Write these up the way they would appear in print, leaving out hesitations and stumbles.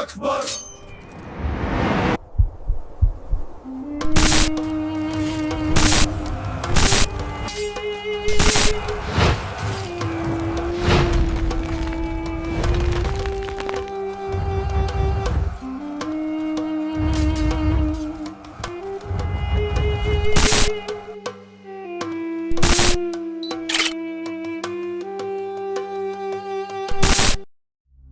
اکبر۔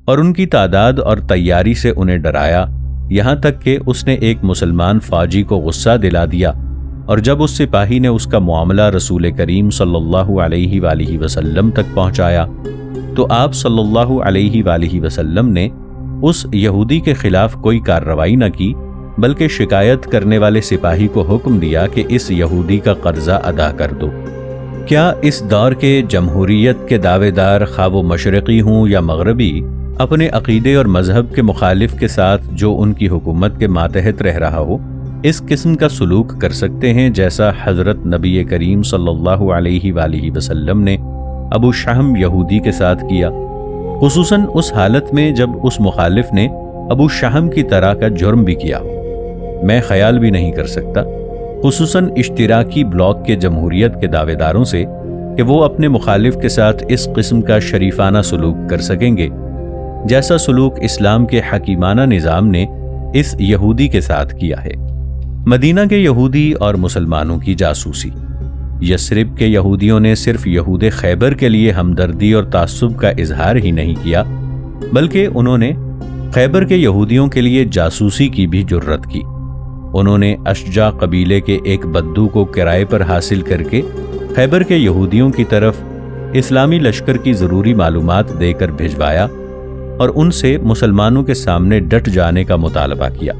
اور ان کی تعداد اور تیاری سے انہیں ڈرایا، یہاں تک کہ اس نے ایک مسلمان فوجی کو غصہ دلا دیا، اور جب اس سپاہی نے اس کا معاملہ رسول کریم صلی اللہ علیہ وآلہ وسلم تک پہنچایا تو آپ صلی اللہ علیہ وآلہ وسلم نے اس یہودی کے خلاف کوئی کارروائی نہ کی، بلکہ شکایت کرنے والے سپاہی کو حکم دیا کہ اس یہودی کا قرضہ ادا کر دو۔ کیا اس دور کے جمہوریت کے دعوے دار خواہ وہ مشرقی ہوں یا مغربی، اپنے عقیدے اور مذہب کے مخالف کے ساتھ جو ان کی حکومت کے ماتحت رہ رہا ہو اس قسم کا سلوک کر سکتے ہیں جیسا حضرت نبی کریم صلی اللہ علیہ وآلہ وسلم نے ابو شحم یہودی کے ساتھ کیا، خصوصاً اس حالت میں جب اس مخالف نے ابو شحم کی طرح کا جرم بھی کیا ہو؟ میں خیال بھی نہیں کر سکتا، خصوصاً اشتراکی بلاک کے جمہوریت کے دعوے داروں سے، کہ وہ اپنے مخالف کے ساتھ اس قسم کا شریفانہ سلوک کر سکیں گے جیسا سلوک اسلام کے حکیمانہ نظام نے اس یہودی کے ساتھ کیا ہے۔ مدینہ کے یہودی اور مسلمانوں کی جاسوسی۔ یثرب کے یہودیوں نے صرف یہود خیبر کے لیے ہمدردی اور تعصب کا اظہار ہی نہیں کیا، بلکہ انہوں نے خیبر کے یہودیوں کے لیے جاسوسی کی بھی جرت کی۔ انہوں نے اشجع قبیلے کے ایک بدو کو کرائے پر حاصل کر کے خیبر کے یہودیوں کی طرف اسلامی لشکر کی ضروری معلومات دے کر بھجوایا اور ان سے مسلمانوں کے سامنے ڈٹ جانے کا مطالبہ کیا۔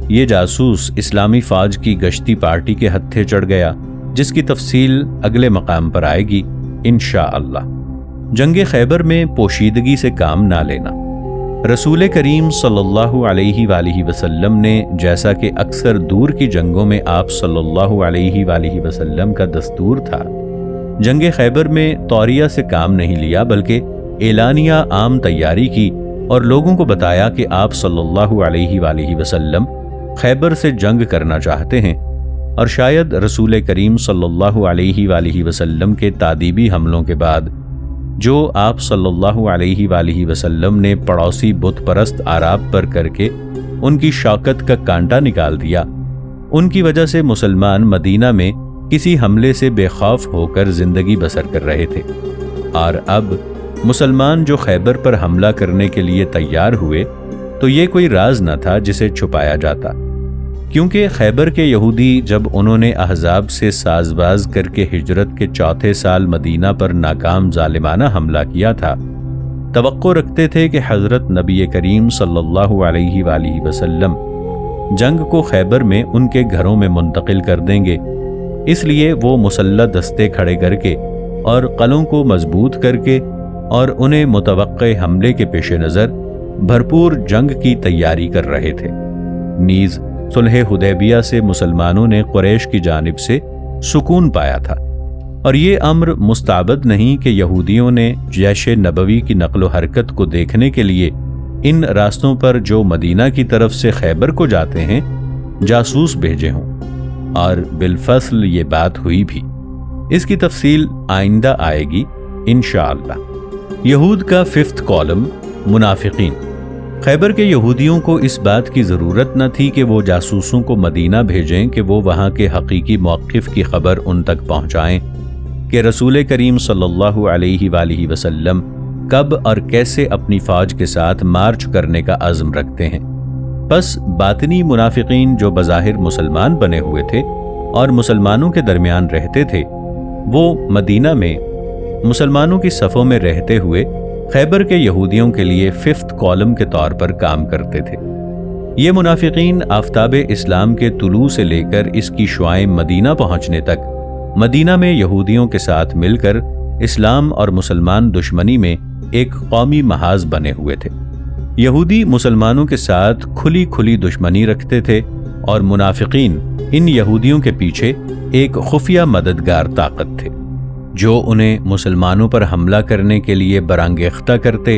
یہ جاسوس اسلامی فوج کی گشتی پارٹی کے ہتھے چڑھ گیا، جس کی تفصیل اگلے مقام پر آئے گی انشاءاللہ۔ جنگ خیبر میں پوشیدگی سے کام نہ لینا۔ رسول کریم صلی اللہ علیہ وآلہ وسلم نے، جیسا کہ اکثر دور کی جنگوں میں آپ صلی اللہ علیہ وآلہ وسلم کا دستور تھا، جنگ خیبر میں طوریہ سے کام نہیں لیا، بلکہ اعلانیہ عام تیاری کی اور لوگوں کو بتایا کہ آپ صلی اللہ علیہ وآلہ وسلم خیبر سے جنگ کرنا چاہتے ہیں، اور شاید رسول کریم صلی اللہ علیہ وآلہ وسلم کے تادیبی حملوں کے بعد جو آپ صلی اللہ علیہ وآلہ وسلم نے پڑوسی بت پرست اعراب پر کر کے ان کی شوکت کا کانٹا نکال دیا، ان کی وجہ سے مسلمان مدینہ میں کسی حملے سے بے خوف ہو کر زندگی بسر کر رہے تھے، اور اب مسلمان جو خیبر پر حملہ کرنے کے لیے تیار ہوئے تو یہ کوئی راز نہ تھا جسے چھپایا جاتا، کیونکہ خیبر کے یہودی جب انہوں نے احزاب سے ساز باز کر کے ہجرت کے چوتھے سال مدینہ پر ناکام ظالمانہ حملہ کیا تھا، توقع رکھتے تھے کہ حضرت نبی کریم صلی اللہ علیہ وآلہ وسلم جنگ کو خیبر میں ان کے گھروں میں منتقل کر دیں گے، اس لیے وہ مسلح دستے کھڑے کر کے اور قلعوں کو مضبوط کر کے اور انہیں متوقع حملے کے پیش نظر بھرپور جنگ کی تیاری کر رہے تھے۔ نیز صلح حدیبیہ سے مسلمانوں نے قریش کی جانب سے سکون پایا تھا، اور یہ امر مستعبد نہیں کہ یہودیوں نے جیش نبوی کی نقل و حرکت کو دیکھنے کے لیے ان راستوں پر جو مدینہ کی طرف سے خیبر کو جاتے ہیں جاسوس بھیجے ہوں، اور بالفصل یہ بات ہوئی بھی۔ اس کی تفصیل آئندہ آئے گی انشاءاللہ۔ یہود کا 5th کالم، منافقین۔ خیبر کے یہودیوں کو اس بات کی ضرورت نہ تھی کہ وہ جاسوسوں کو مدینہ بھیجیں کہ وہ وہاں کے حقیقی موقف کی خبر ان تک پہنچائیں کہ رسول کریم صلی اللہ علیہ وآلہ وسلم کب اور کیسے اپنی فوج کے ساتھ مارچ کرنے کا عزم رکھتے ہیں۔ پس باطنی منافقین جو بظاہر مسلمان بنے ہوئے تھے اور مسلمانوں کے درمیان رہتے تھے، وہ مدینہ میں مسلمانوں کی صفوں میں رہتے ہوئے خیبر کے یہودیوں کے لیے 5th کالم کے طور پر کام کرتے تھے۔ یہ منافقین آفتاب اسلام کے طلوع سے لے کر اس کی شعاعیں مدینہ پہنچنے تک مدینہ میں یہودیوں کے ساتھ مل کر اسلام اور مسلمان دشمنی میں ایک قومی محاذ بنے ہوئے تھے۔ یہودی مسلمانوں کے ساتھ کھلی کھلی دشمنی رکھتے تھے، اور منافقین ان یہودیوں کے پیچھے ایک خفیہ مددگار طاقت تھے جو انہیں مسلمانوں پر حملہ کرنے کے لیے برانگیختہ کرتے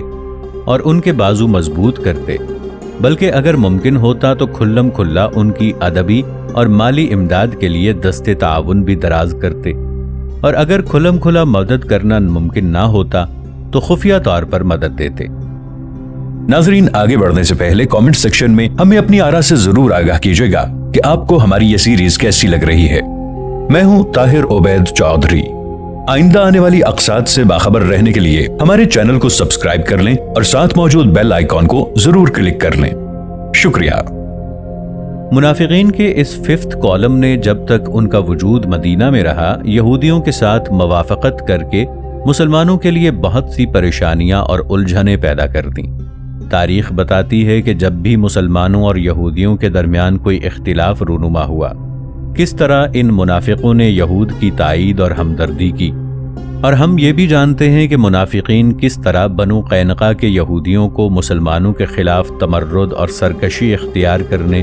اور ان کے بازو مضبوط کرتے، بلکہ اگر ممکن ہوتا تو کھلم کھلا ان کی ادبی اور مالی امداد کے لیے دستے تعاون بھی دراز کرتے، اور اگر کھلم کھلا مدد کرنا ممکن نہ ہوتا تو خفیہ طور پر مدد دیتے۔ ناظرین، آگے بڑھنے سے پہلے کامنٹ سیکشن میں ہمیں اپنی آراء سے ضرور آگاہ کیجیے گا کہ آپ کو ہماری یہ سیریز کیسی لگ رہی ہے۔ میں ہوں طاہر عبید چودھری۔ آئندہ آنے والی اقساط سے باخبر رہنے کے لیے ہمارے چینل کو سبسکرائب کر لیں اور ساتھ موجود بیل آئیکن کو ضرور کلک کر لیں۔ شکریہ۔ منافقین کے اس 5th کالم نے جب تک ان کا وجود مدینہ میں رہا، یہودیوں کے ساتھ موافقت کر کے مسلمانوں کے لیے بہت سی پریشانیاں اور الجھنیں پیدا کر دیں۔ تاریخ بتاتی ہے کہ جب بھی مسلمانوں اور یہودیوں کے درمیان کوئی اختلاف رونما ہوا، کس طرح ان منافقوں نے یہود کی تائید اور ہمدردی کی، اور ہم یہ بھی جانتے ہیں کہ منافقین کس طرح بنو قینقاع کے یہودیوں کو مسلمانوں کے خلاف تمرد اور سرکشی اختیار کرنے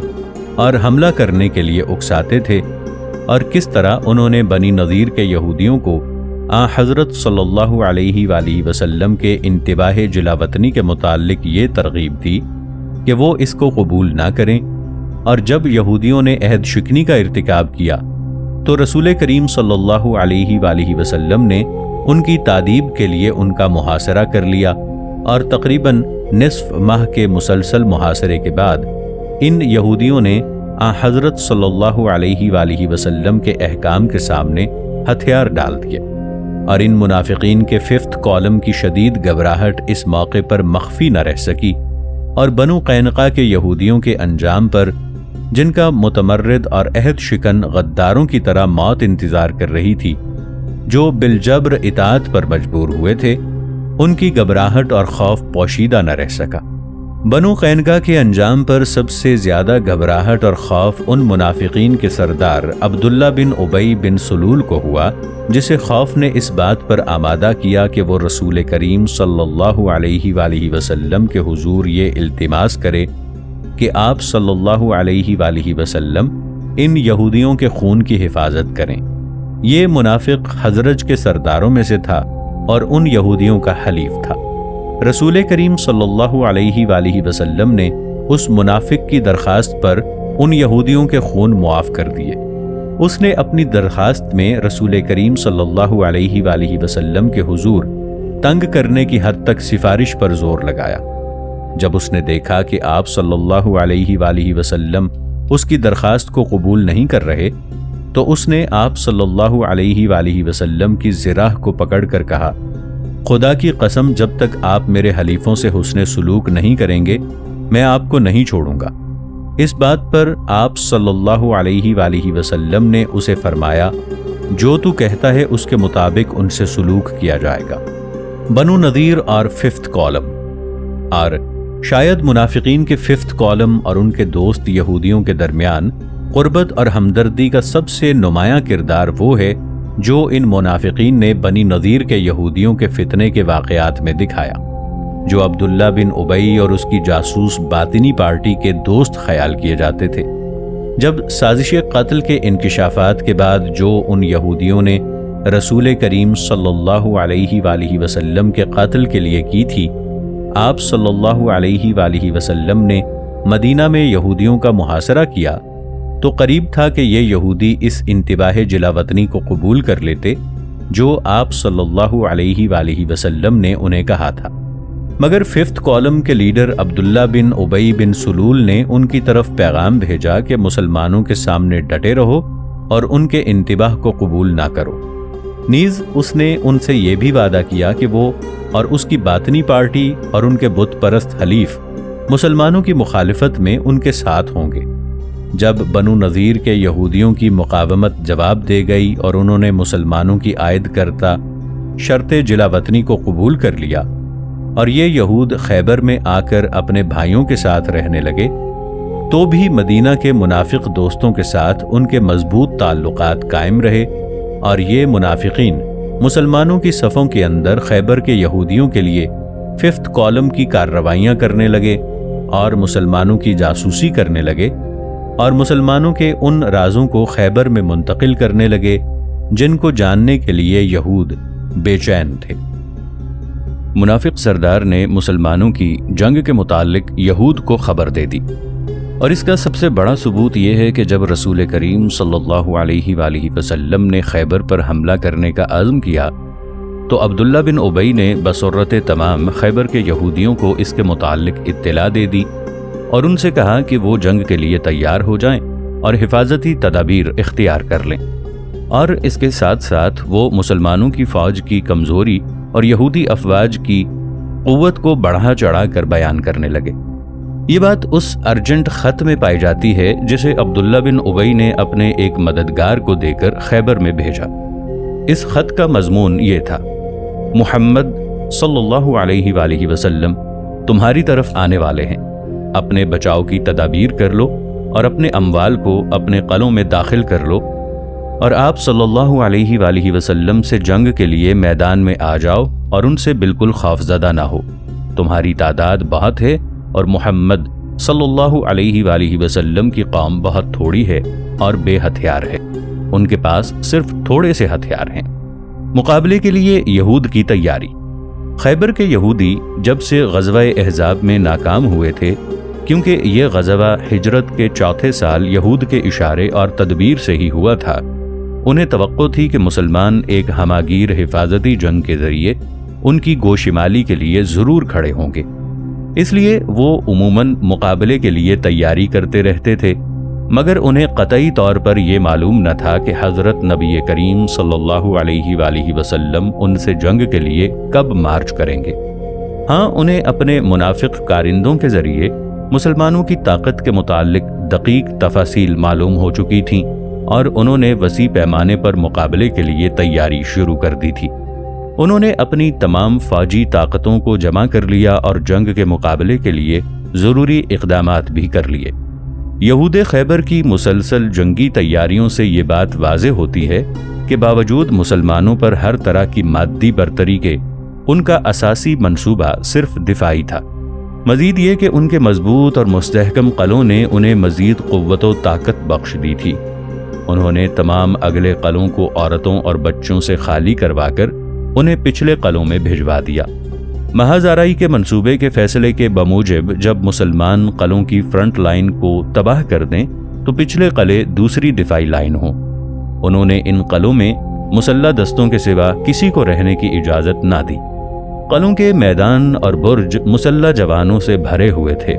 اور حملہ کرنے کے لیے اکساتے تھے، اور کس طرح انہوں نے بنی نذیر کے یہودیوں کو حضرت صلی اللہ علیہ وآلہ وسلم کے انتباہ جلاوطنی کے متعلق یہ ترغیب دی کہ وہ اس کو قبول نہ کریں، اور جب یہودیوں نے عہد شکنی کا ارتکاب کیا تو رسول کریم صلی اللہ علیہ وآلہ وسلم نے ان کی تادیب کے لیے ان کا محاصرہ کر لیا، اور تقریباً نصف ماہ کے مسلسل محاصرے کے بعد ان یہودیوں نے حضرت صلی اللہ علیہ وآلہ وسلم کے احکام کے سامنے ہتھیار ڈال دیے، اور ان منافقین کے 5th کالم کی شدید گھبراہٹ اس موقع پر مخفی نہ رہ سکی، اور بنو قینقاع کے یہودیوں کے انجام پر، جن کا متمرد اور عہد شکن غداروں کی طرح موت انتظار کر رہی تھی، جو بالجبر اطاعت پر مجبور ہوئے تھے، ان کی گھبراہٹ اور خوف پوشیدہ نہ رہ سکا۔ بنو قینقاع کے انجام پر سب سے زیادہ گھبراہٹ اور خوف ان منافقین کے سردار عبداللہ بن ابی بن سلول کو ہوا، جسے خوف نے اس بات پر آمادہ کیا کہ وہ رسول کریم صلی اللہ علیہ وآلہ وسلم کے حضور یہ التماس کرے کہ آپ صلی اللہ علیہ وآلہ وسلم ان یہودیوں کے خون کی حفاظت کریں۔ یہ منافق حضرج کے سرداروں میں سے تھا اور ان یہودیوں کا حلیف تھا۔ رسول کریم صلی اللہ علیہ وآلہ وسلم نے اس منافق کی درخواست پر ان یہودیوں کے خون معاف کر دیے۔ اس نے اپنی درخواست میں رسول کریم صلی اللہ علیہ وآلہ وسلم کے حضور تنگ کرنے کی حد تک سفارش پر زور لگایا۔ جب اس نے دیکھا کہ آپ صلی اللہ علیہ وآلہ وسلم اس کی درخواست کو قبول نہیں کر رہے، تو اس نے آپ صلی اللہ علیہ وآلہ وسلم کی زراح کو پکڑ کر کہا، خدا کی قسم، جب تک آپ میرے حلیفوں سے حسن سلوک نہیں کریں گے میں آپ کو نہیں چھوڑوں گا۔ اس بات پر آپ صلی اللہ علیہ وآلہ وسلم نے اسے فرمایا، جو تو کہتا ہے اس کے مطابق ان سے سلوک کیا جائے گا۔ بنو نذیر اور 5th کالم، اور شاید منافقین کے 5th کالم اور ان کے دوست یہودیوں کے درمیان قربت اور ہمدردی کا سب سے نمایاں کردار وہ ہے جو ان منافقین نے بنی نذیر کے یہودیوں کے فتنے کے واقعات میں دکھایا، جو عبداللہ بن ابی اور اس کی جاسوس باطنی پارٹی کے دوست خیال کیے جاتے تھے۔ جب سازش قتل کے انکشافات کے بعد جو ان یہودیوں نے رسول کریم صلی اللہ علیہ وآلہ وسلم کے قتل کے لیے کی تھی، آپ صلی اللہ علیہ وآلہ وسلم نے مدینہ میں یہودیوں کا محاصرہ کیا، تو قریب تھا کہ یہ یہودی اس انتباہ جلاوطنی کو قبول کر لیتے جو آپ صلی اللہ علیہ وآلہ وسلم نے انہیں کہا تھا، مگر 5th کالم کے لیڈر عبداللہ بن ابی بن سلول نے ان کی طرف پیغام بھیجا کہ مسلمانوں کے سامنے ڈٹے رہو اور ان کے انتباہ کو قبول نہ کرو۔ نیز اس نے ان سے یہ بھی وعدہ کیا کہ وہ اور اس کی باطنی پارٹی اور ان کے بت پرست حلیف مسلمانوں کی مخالفت میں ان کے ساتھ ہوں گے۔ جب بنو نذیر کے یہودیوں کی مقاومت جواب دے گئی اور انہوں نے مسلمانوں کی عائد کرتا شرط جلاوطنی کو قبول کر لیا اور یہ یہود خیبر میں آ کر اپنے بھائیوں کے ساتھ رہنے لگے، تو بھی مدینہ کے منافق دوستوں کے ساتھ ان کے مضبوط تعلقات قائم رہے، اور یہ منافقین مسلمانوں کی صفوں کے اندر خیبر کے یہودیوں کے لیے 5th کالم کی کارروائیاں کرنے لگے اور مسلمانوں کی جاسوسی کرنے لگے، اور مسلمانوں کے ان رازوں کو خیبر میں منتقل کرنے لگے جن کو جاننے کے لیے یہود بے چین تھے۔ منافق سردار نے مسلمانوں کی جنگ کے متعلق یہود کو خبر دے دی، اور اس کا سب سے بڑا ثبوت یہ ہے کہ جب رسول کریم صلی اللہ علیہ وآلہ وسلم نے خیبر پر حملہ کرنے کا عزم کیا تو عبداللہ بن ابی نے بصورت تمام خیبر کے یہودیوں کو اس کے متعلق اطلاع دے دی اور ان سے کہا کہ وہ جنگ کے لیے تیار ہو جائیں اور حفاظتی تدابیر اختیار کر لیں، اور اس کے ساتھ ساتھ وہ مسلمانوں کی فوج کی کمزوری اور یہودی افواج کی قوت کو بڑھا چڑھا کر بیان کرنے لگے۔ یہ بات اس ارجنٹ خط میں پائی جاتی ہے جسے عبداللہ بن ابی نے اپنے ایک مددگار کو دے کر خیبر میں بھیجا۔ اس خط کا مضمون یہ تھا: محمد صلی اللہ علیہ وآلہ وسلم تمہاری طرف آنے والے ہیں، اپنے بچاؤ کی تدابیر کر لو اور اپنے اموال کو اپنے قلعوں میں داخل کر لو، اور آپ صلی اللہ علیہ وآلہ وسلم سے جنگ کے لیے میدان میں آ جاؤ اور ان سے بالکل خوفزدہ نہ ہو۔ تمہاری تعداد بہت ہے اور محمد صلی اللہ علیہ وآلہ وسلم کی قوم بہت تھوڑی ہے اور بے ہتھیار ہے، ان کے پاس صرف تھوڑے سے ہتھیار ہیں۔ مقابلے کے لیے یہود کی تیاری۔ خیبر کے یہودی جب سے غزوہ احزاب میں ناکام ہوئے تھے، کیونکہ یہ غزوہ ہجرت کے چوتھے سال یہود کے اشارے اور تدبیر سے ہی ہوا تھا، انہیں توقع تھی کہ مسلمان ایک ہماگیر حفاظتی جنگ کے ذریعے ان کی گوشمالی کے لیے ضرور کھڑے ہوں گے، اس لیے وہ عموماً مقابلے کے لیے تیاری کرتے رہتے تھے، مگر انہیں قطعی طور پر یہ معلوم نہ تھا کہ حضرت نبی کریم صلی اللہ علیہ وآلہ وسلم ان سے جنگ کے لیے کب مارچ کریں گے۔ ہاں، انہیں اپنے منافق کارندوں کے ذریعے مسلمانوں کی طاقت کے متعلق دقیق تفاصیل معلوم ہو چکی تھیں اور انہوں نے وسیع پیمانے پر مقابلے کے لیے تیاری شروع کر دی تھی۔ انہوں نے اپنی تمام فوجی طاقتوں کو جمع کر لیا اور جنگ کے مقابلے کے لیے ضروری اقدامات بھی کر لیے۔ یہود خیبر کی مسلسل جنگی تیاریوں سے یہ بات واضح ہوتی ہے کہ باوجود مسلمانوں پر ہر طرح کی مادی برتری کے، ان کا اساسی منصوبہ صرف دفاعی تھا۔ مزید یہ کہ ان کے مضبوط اور مستحکم قلعوں نے انہیں مزید قوت و طاقت بخش دی تھی۔ انہوں نے تمام اگلے قلعوں کو عورتوں اور بچوں سے خالی کروا کر انہیں پچھلے قلعوں میں بھجوا دیا۔ محض آرائی کے منصوبے کے فیصلے کے بموجب جب مسلمان قلعوں کی فرنٹ لائن کو تباہ کر دیں تو پچھلے قلعے دوسری دفاعی لائن ہوں۔ انہوں نے ان قلعوں میں مسلح دستوں کے سوا کسی کو رہنے کی اجازت نہ دی۔ قلعوں کے میدان اور برج مسلح جوانوں سے بھرے ہوئے تھے۔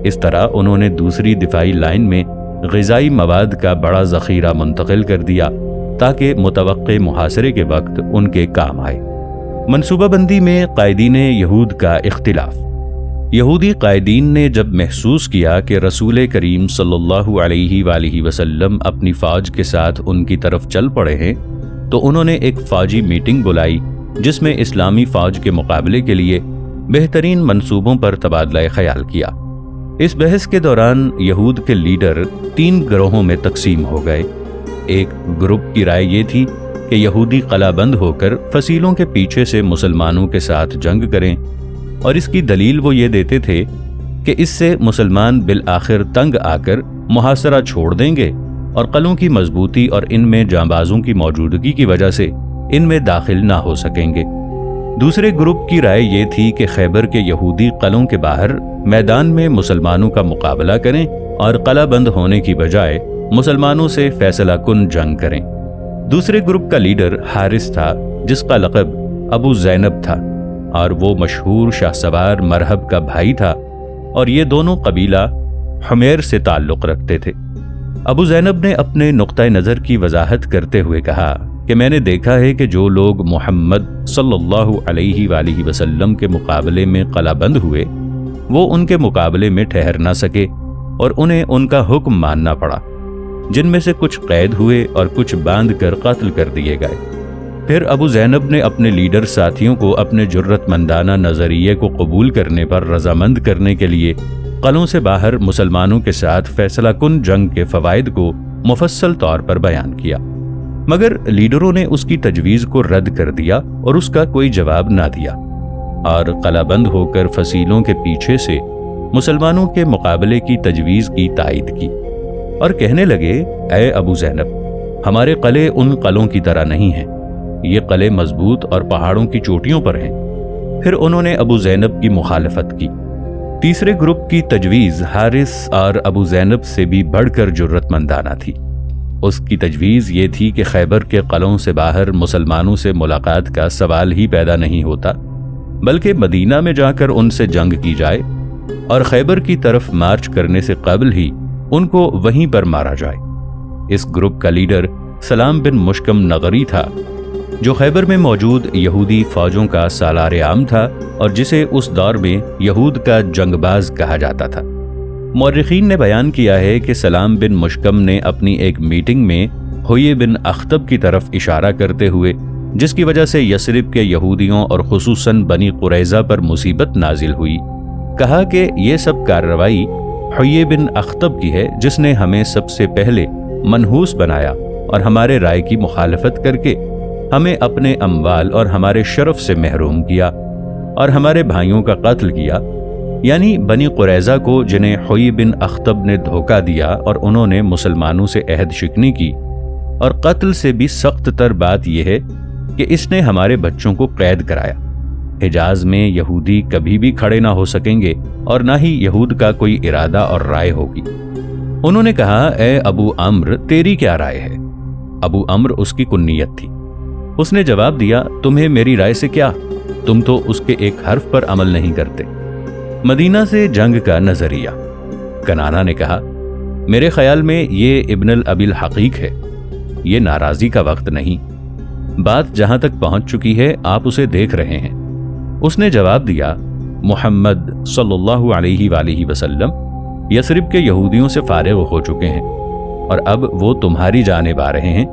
اس طرح انہوں نے دوسری دفاعی لائن میں غذائی مواد کا بڑا ذخیرہ منتقل کر دیا تاکہ متوقع محاصرے کے وقت ان کے کام آئے۔ منصوبہ بندی میں قائدین یہود کا اختلاف۔ یہودی قائدین نے جب محسوس کیا کہ رسول کریم صلی اللہ علیہ وآلہ وسلم اپنی فوج کے ساتھ ان کی طرف چل پڑے ہیں تو انہوں نے ایک فوجی میٹنگ بلائی جس میں اسلامی فوج کے مقابلے کے لیے بہترین منصوبوں پر تبادلہ خیال کیا۔ اس بحث کے دوران یہود کے لیڈر 3 گروہوں میں تقسیم ہو گئے۔ ایک گروپ کی رائے یہ تھی کہ یہودی قلعہ بند ہو کر فصیلوں کے پیچھے سے مسلمانوں کے ساتھ جنگ کریں، اور اس کی دلیل وہ یہ دیتے تھے کہ اس سے مسلمان بالآخر تنگ آ کر محاصرہ چھوڑ دیں گے اور قلعوں کی مضبوطی اور ان میں جانبازوں کی موجودگی کی وجہ سے ان میں داخل نہ ہو سکیں گے۔ دوسرے گروپ کی رائے یہ تھی کہ خیبر کے یہودی قلعوں کے باہر میدان میں مسلمانوں کا مقابلہ کریں اور قلعہ بند ہونے کی بجائے مسلمانوں سے فیصلہ کن جنگ کریں۔ دوسرے گروپ کا لیڈر حارث تھا جس کا لقب ابو زینب تھا، اور وہ مشہور شاہ سوار مرہب کا بھائی تھا، اور یہ دونوں قبیلہ حمیر سے تعلق رکھتے تھے۔ ابو زینب نے اپنے نقطہ نظر کی وضاحت کرتے ہوئے کہا کہ میں نے دیکھا ہے کہ جو لوگ محمد صلی اللہ علیہ وآلہ وسلم کے مقابلے میں قلعہ بند ہوئے وہ ان کے مقابلے میں ٹھہر نہ سکے اور انہیں ان کا حکم ماننا پڑا، جن میں سے کچھ قید ہوئے اور کچھ باندھ کر قتل کر دیے گئے۔ پھر ابو زینب نے اپنے لیڈر ساتھیوں کو اپنے جرت مندانہ نظریے کو قبول کرنے پر رضامند کرنے کے لیے قلعوں سے باہر مسلمانوں کے ساتھ فیصلہ کن جنگ کے فوائد کو مفصل طور پر بیان کیا، مگر لیڈروں نے اس کی تجویز کو رد کر دیا اور اس کا کوئی جواب نہ دیا، اور قلعہ بند ہو کر فصیلوں کے پیچھے سے مسلمانوں کے مقابلے کی تجویز کی تائید کی، اور کہنے لگے، اے ابو زینب، ہمارے قلعے ان قلعوں کی طرح نہیں ہیں، یہ قلعے مضبوط اور پہاڑوں کی چوٹیوں پر ہیں، پھر انہوں نے ابو زینب کی مخالفت کی۔ تیسرے گروپ کی تجویز حارث اور ابو زینب سے بھی بڑھ کر جرت مندانہ تھی۔ اس کی تجویز یہ تھی کہ خیبر کے قلعوں سے باہر مسلمانوں سے ملاقات کا سوال ہی پیدا نہیں ہوتا، بلکہ مدینہ میں جا کر ان سے جنگ کی جائے اور خیبر کی طرف مارچ کرنے سے قبل ہی ان کو وہیں پر مارا جائے۔ اس گروپ کا لیڈر سلام بن مشکم نغری تھا، جو خیبر میں موجود یہودی فوجوں کا سالار عام تھا اور جسے اس دور میں یہود کا جنگ باز کہا جاتا تھا۔ مورخین نے بیان کیا ہے کہ سلام بن مشکم نے اپنی ایک میٹنگ میں حوی بن اخطب کی طرف اشارہ کرتے ہوئے، جس کی وجہ سے یثرب کے یہودیوں اور خصوصاً بنی قریظہ پر مصیبت نازل ہوئی، کہا کہ یہ سب کارروائی حوی بن اخطب کی ہے، جس نے ہمیں سب سے پہلے منحوس بنایا اور ہمارے رائے کی مخالفت کر کے ہمیں اپنے اموال اور ہمارے شرف سے محروم کیا اور ہمارے بھائیوں کا قتل کیا، یعنی بنی قریظہ کو، جنہیں حوی بن اخطب نے دھوکہ دیا اور انہوں نے مسلمانوں سے عہد شکنی کی۔ اور قتل سے بھی سخت تر بات یہ ہے کہ اس نے ہمارے بچوں کو قید کرایا۔ حجاز میں یہودی کبھی بھی کھڑے نہ ہو سکیں گے اور نہ ہی یہود کا کوئی ارادہ اور رائے ہوگی۔ انہوں نے کہا، اے ابو عمرو، تیری کیا رائے ہے؟ ابو عمرو اس کی کنیت تھی۔ اس نے جواب دیا، تمہیں میری رائے سے کیا؟ تم تو اس کے ایک حرف پر عمل نہیں کرتے۔ مدینہ سے جنگ کا نظریہ۔ کنانہ نے کہا، میرے خیال میں یہ ابن الابی الحقیق ہے، یہ ناراضی کا وقت نہیں، بات جہاں تک پہنچ چکی ہے آپ اسے دیکھ رہے ہیں۔ اس نے جواب دیا، محمد صلی اللہ علیہ وآلہ وسلم یثرب کے یہودیوں سے فارغ ہو چکے ہیں اور اب وہ تمہاری جانب آ رہے ہیں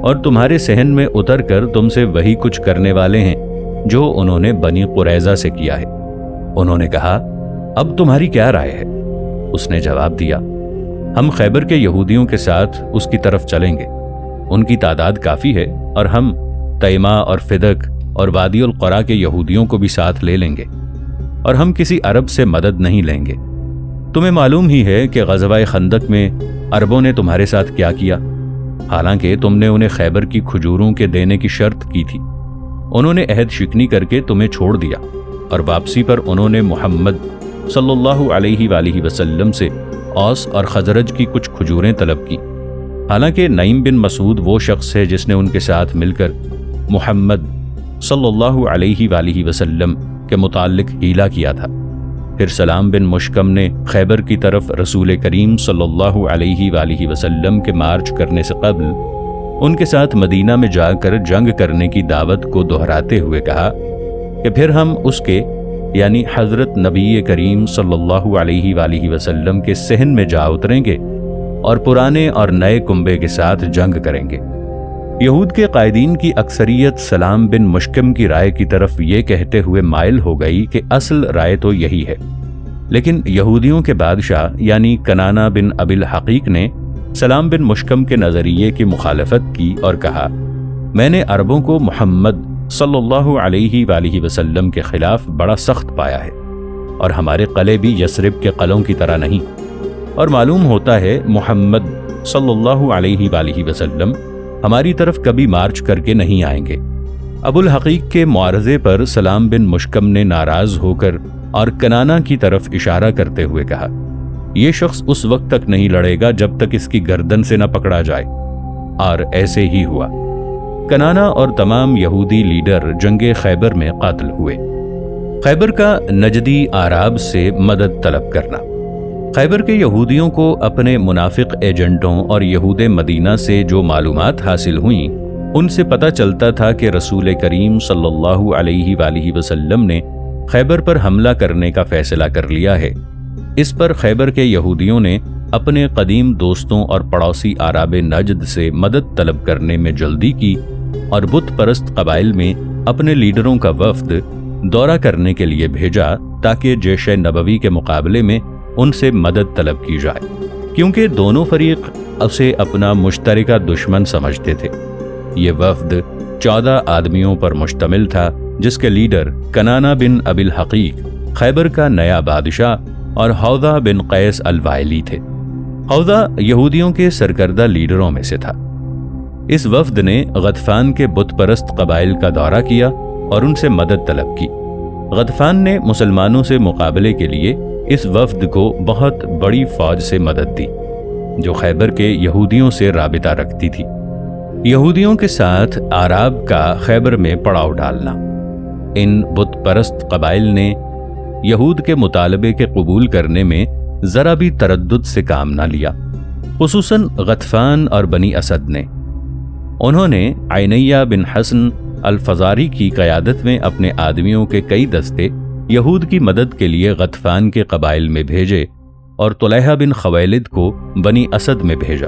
اور تمہارے صحن میں اتر کر تم سے وہی کچھ کرنے والے ہیں جو انہوں نے بنی قریظہ سے کیا ہے۔ انہوں نے کہا، اب تمہاری کیا رائے ہے؟ اس نے جواب دیا، ہم خیبر کے یہودیوں کے ساتھ اس کی طرف چلیں گے، ان کی تعداد کافی ہے، اور ہم تیمہ اور فدق اور وادی القرا کے یہودیوں کو بھی ساتھ لے لیں گے، اور ہم کسی عرب سے مدد نہیں لیں گے۔ تمہیں معلوم ہی ہے کہ غزوہ خندق میں عربوں نے تمہارے ساتھ کیا کیا، حالانکہ تم نے انہیں خیبر کی کھجوروں کے دینے کی شرط کی تھی۔ انہوں نے عہد شکنی کر کے تمہیں چھوڑ دیا، اور واپسی پر انہوں نے محمد صلی اللہ علیہ وآلہ وسلم سے اوس اور خزرج کی کچھ کھجوریں طلب کی، حالانکہ نعیم بن مسعود وہ شخص ہے جس نے ان کے ساتھ مل کر محمد صلی اللہ علیہ وآلہ وسلم کے متعلق حیلہ کیا تھا۔ پھر سلام بن مشکم نے خیبر کی طرف رسول کریم صلی اللہ علیہ وآلہ وسلم کے مارچ کرنے سے قبل ان کے ساتھ مدینہ میں جا کر جنگ کرنے کی دعوت کو دہراتے ہوئے کہا کہ پھر ہم اس کے، یعنی حضرت نبی کریم صلی اللہ علیہ وآلہ وسلم کے صحن میں جا اتریں گے اور پرانے اور نئے کنبے کے ساتھ جنگ کریں گے۔ یہود کے قائدین کی اکثریت سلام بن مشکم کی رائے کی طرف یہ کہتے ہوئے مائل ہو گئی کہ اصل رائے تو یہی ہے، لیکن یہودیوں کے بادشاہ یعنی کنانہ بن ابی الحقیق نے سلام بن مشکم کے نظریے کی مخالفت کی اور کہا، میں نے عربوں کو محمد صلی اللہ علیہ وآلہ وسلم کے خلاف بڑا سخت پایا ہے، اور ہمارے قلعے بھی یثرب کے قلعوں کی طرح نہیں، اور معلوم ہوتا ہے محمد صلی اللہ علیہ وآلہ وسلم ہماری طرف کبھی مارچ کر کے نہیں آئیں گے۔ ابو الحقیق کے معارضے پر سلام بن مشکم نے ناراض ہو کر اور کنانہ کی طرف اشارہ کرتے ہوئے کہا، یہ شخص اس وقت تک نہیں لڑے گا جب تک اس کی گردن سے نہ پکڑا جائے، اور ایسے ہی ہوا۔ کنانہ اور تمام یہودی لیڈر جنگ خیبر میں قتل ہوئے۔ خیبر کا نجدی اعراب سے مدد طلب کرنا۔ خیبر کے یہودیوں کو اپنے منافق ایجنٹوں اور یہود مدینہ سے جو معلومات حاصل ہوئیں، ان سے پتہ چلتا تھا کہ رسول کریم صلی اللہ علیہ وآلہ وسلم نے خیبر پر حملہ کرنے کا فیصلہ کر لیا ہے۔ اس پر خیبر کے یہودیوں نے اپنے قدیم دوستوں اور پڑوسی اعراب نجد سے مدد طلب کرنے میں جلدی کی اور بت پرست قبائل میں اپنے لیڈروں کا وفد دورہ کرنے کے لیے بھیجا تاکہ جیش نبوی کے مقابلے میں ان سے مدد طلب کی جائے، کیونکہ دونوں فریق اسے اپنا مشترکہ دشمن سمجھتے تھے۔ یہ وفد 14 آدمیوں پر مشتمل تھا، جس کے لیڈر کنانہ بن ابی الحقیق خیبر کا نیا بادشاہ اور حوضہ بن قیس الوائلی تھے۔ حوضہ یہودیوں کے سرکردہ لیڈروں میں سے تھا۔ اس وفد نے غطفان کے بت پرست قبائل کا دورہ کیا اور ان سے مدد طلب کی۔ غطفان نے مسلمانوں سے مقابلے کے لیے اس وفد کو بہت بڑی فوج سے مدد دی جو خیبر کے یہودیوں سے رابطہ رکھتی تھی۔ یہودیوں کے ساتھ اعراب کا خیبر میں پڑاؤ ڈالنا۔ ان بت پرست قبائل نے یہود کے مطالبے کے قبول کرنے میں ذرا بھی تردد سے کام نہ لیا، خصوصاً غطفان اور بنی اسد نے۔ انہوں نے عینیہ بن حسن الفزاری کی قیادت میں اپنے آدمیوں کے کئی دستے یہود کی مدد کے لیے غطفان کے قبائل میں بھیجے اور طلحہ بن خویلد کو بنی اسد میں بھیجا۔